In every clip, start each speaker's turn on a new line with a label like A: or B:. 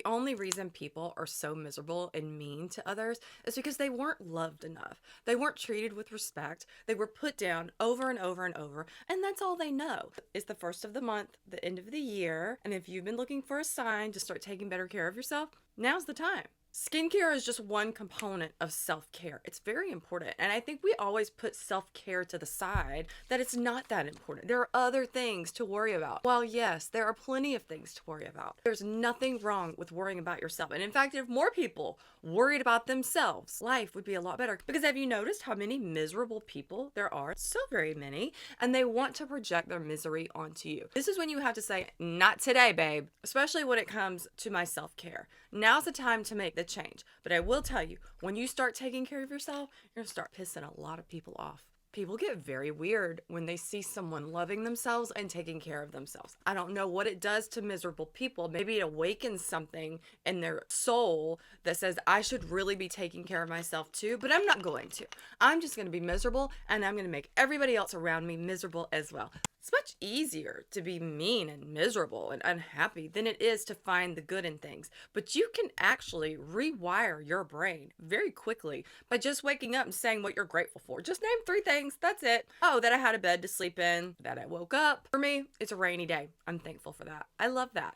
A: only reason people are so miserable and mean to others is because they weren't loved enough. They weren't treated with respect. They were put down over and over and over, and that's all they know. It's the first of the month, the end of the year, and if you've been looking for a sign to start taking better care of yourself, now's the time. Skincare is just one component of self-care. It's very important. And I think we always put self-care to the side, that it's not that important. There are other things to worry about. While yes, there are plenty of things to worry about, there's nothing wrong with worrying about yourself. And in fact, if more people worried about themselves, life would be a lot better. Because have you noticed how many miserable people there are? So very many. And they want to project their misery onto you. This is when you have to say, not today, babe. Especially when it comes to my self-care. Now's the time to make the change. But I will tell you, when you start taking care of yourself, you're gonna start pissing a lot of people off. People get very weird when they see someone loving themselves and taking care of themselves. I don't know what it does to miserable people. Maybe it awakens something in their soul that says, I should really be taking care of myself too, but I'm not going to. I'm just going to be miserable, and I'm going to make everybody else around me miserable as well. It's much easier to be mean and miserable and unhappy than it is to find the good in things. But you can actually rewire your brain very quickly by just waking up and saying what you're grateful for. Just name 3 things. That's it. Oh, that I had a bed to sleep in, that I woke up. For me, it's a rainy day. I'm thankful for that. I love that.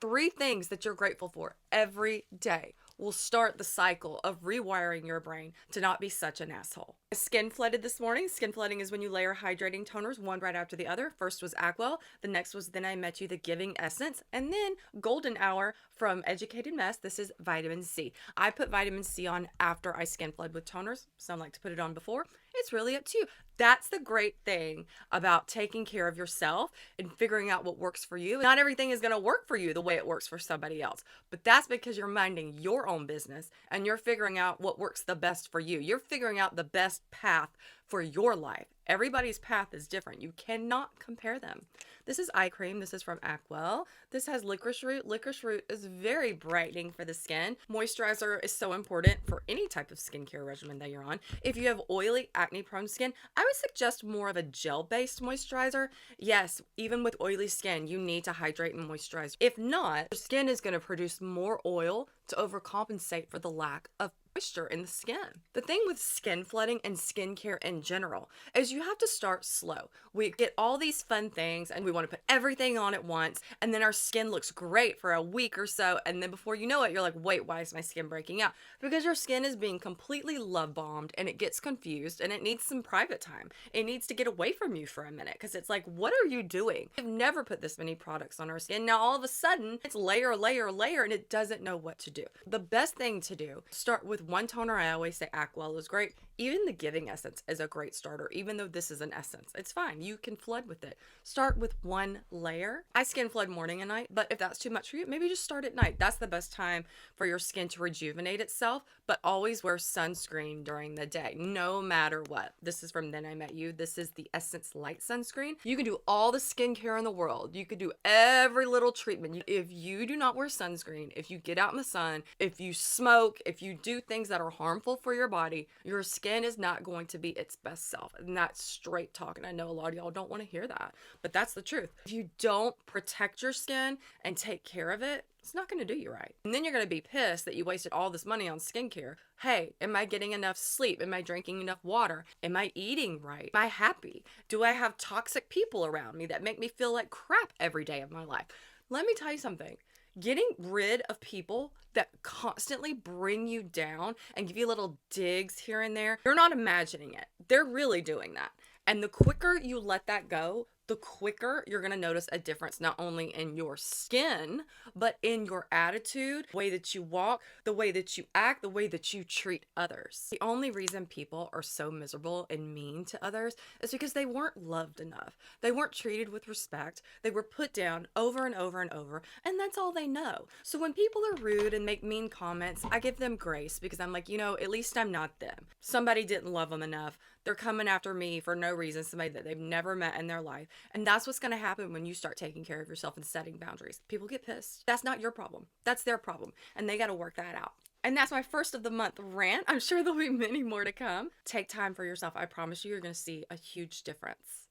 A: 3 things that you're grateful for every day will start the cycle of rewiring your brain to not be such an asshole. I skin flooded this morning. Skin flooding is when you layer hydrating toners one right after the other. First was Acwell, the next was Then I Met You, the Giving Essence, and then Golden Hour from Educated Mess. This is vitamin C. I put vitamin C on after I skin flood with toners. Some like to put it on before. It's really up to you. That's the great thing about taking care of yourself and figuring out what works for you. Not everything is going to work for you the way it works for somebody else, but that's because you're minding your own business and you're figuring out what works the best for you. You're figuring out the best path for your life. Everybody's path is different. You cannot compare them. This is eye cream. This is from Acwell. This has licorice root. Licorice root is very brightening for the skin. Moisturizer is so important for any type of skincare regimen that you're on. If you have oily, acne-prone skin, I would suggest more of a gel-based moisturizer. Yes, even with oily skin, you need to hydrate and moisturize. If not, your skin is going to produce more oil to overcompensate for the lack of moisture in the skin. The thing with skin flooding and skincare in general is you have to start slow. We get all these fun things and we want to put everything on at once, and then our skin looks great for a week or so, and then before you know it, you're like, wait, why is my skin breaking out? Because your skin is being completely love bombed and it gets confused and it needs some private time. It needs to get away from you for a minute because it's like, what are you doing? I've never put this many products on our skin. Now all of a sudden it's layer, and it doesn't know what to do. The best thing to do, start with one toner. I always say Acwell is great. Even the Giving Essence is a great starter, even though this is an essence. It's fine. You can flood with it. Start with one layer. I skin flood morning and night, but if that's too much for you, maybe just start at night. That's the best time for your skin to rejuvenate itself, but always wear sunscreen during the day, no matter what. This is from Then I Met You. This is the Essence Light Sunscreen. You can do all the skincare in the world. You could do every little treatment. If you do not wear sunscreen, if you get out in the sun, if you smoke, if you do things that are harmful for your body, your skin is not going to be its best self. And that's straight talk. And I know a lot of y'all don't want to hear that, but that's the truth. If you don't protect your skin and take care of it, it's not going to do you right. And then you're going to be pissed that you wasted all this money on skincare. Hey, am I getting enough sleep? Am I drinking enough water? Am I eating right? Am I happy? Do I have toxic people around me that make me feel like crap every day of my life? Let me tell you something. Getting rid of people that constantly bring you down and give you little digs here and there, you're not imagining it. They're really doing that. And the quicker you let that go, the quicker you're going to notice a difference, not only in your skin, but in your attitude, the way that you walk, the way that you act, the way that you treat others. The only reason people are so miserable and mean to others is because they weren't loved enough. They weren't treated with respect. They were put down over and over and over, and that's all they know. So when people are rude and make mean comments, I give them grace because I'm like, at least I'm not them. Somebody didn't love them enough. They're coming after me for no reason, somebody that they've never met in their life. And that's what's going to happen when you start taking care of yourself and setting boundaries. People get pissed. That's not your problem. That's their problem. And they got to work that out. And that's my first of the month rant. I'm sure there'll be many more to come. Take time for yourself. I promise you're going to see a huge difference.